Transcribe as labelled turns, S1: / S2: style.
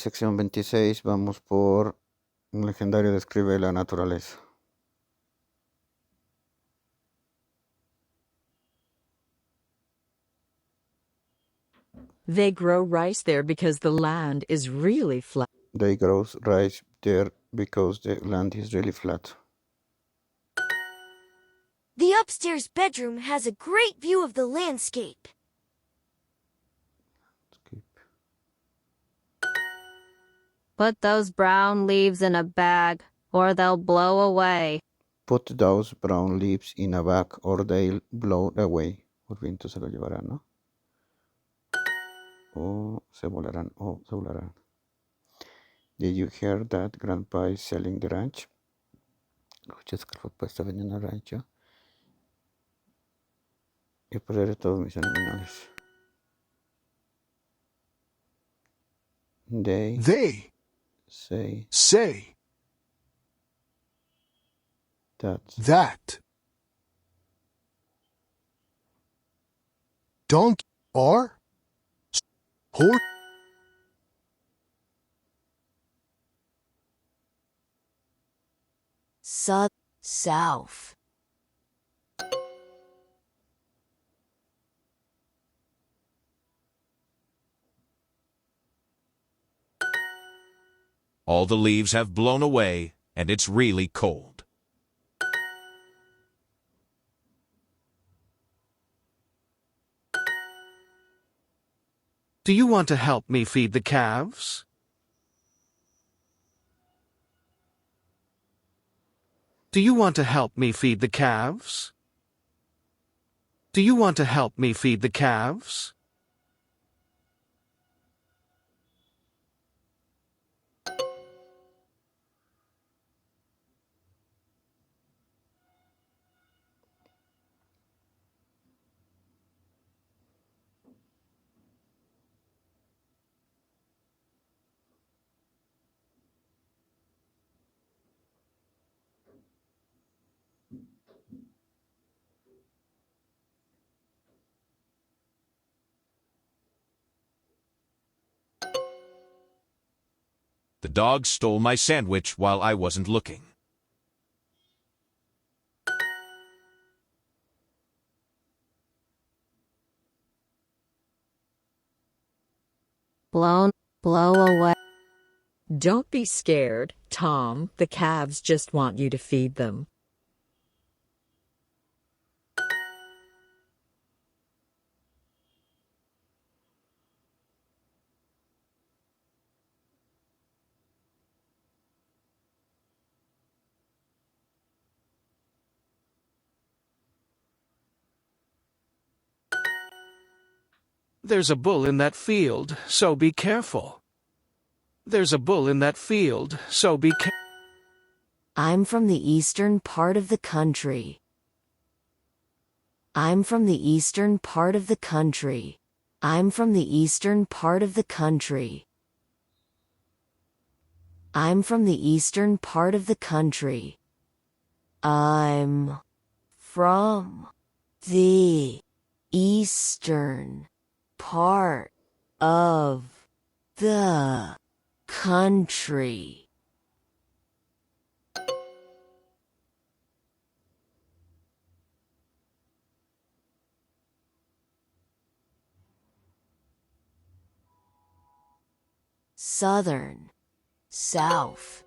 S1: Sección 26, vamos por un legendario describe la naturaleza.
S2: They grow rice there because the land is really flat.
S1: They grow rice there because the land is really flat.
S3: The upstairs bedroom has a great view of the landscape.
S4: Put those brown leaves in a bag, or they'll blow away.
S1: Put those brown leaves in a bag or they'll blow away. Por viento se lo llevarán, ¿no? O se volarán. Did you hear that Grandpa is selling the ranch? ¿Escuchas que el papá está vendiendo el rancho? Y perderé todos mis animales. They say that donkey or horse.
S3: South.
S5: All the leaves have blown away, and it's really cold.
S6: Do you want to help me feed the calves? Do you want to help me feed the calves? Do you want to help me feed the calves?
S5: The dog stole my sandwich while I wasn't looking.
S4: Blow away.
S2: Don't be scared, Tom. The calves just want you to feed them.
S6: There's a bull in that field, so be careful. There's a bull in that field, so be careful.
S3: I'm from the eastern part of the country. I'm from the eastern part of the country. I'm from the eastern part of the country. I'm from the eastern part of the country. I'm from the eastern part of the country. Southern, south.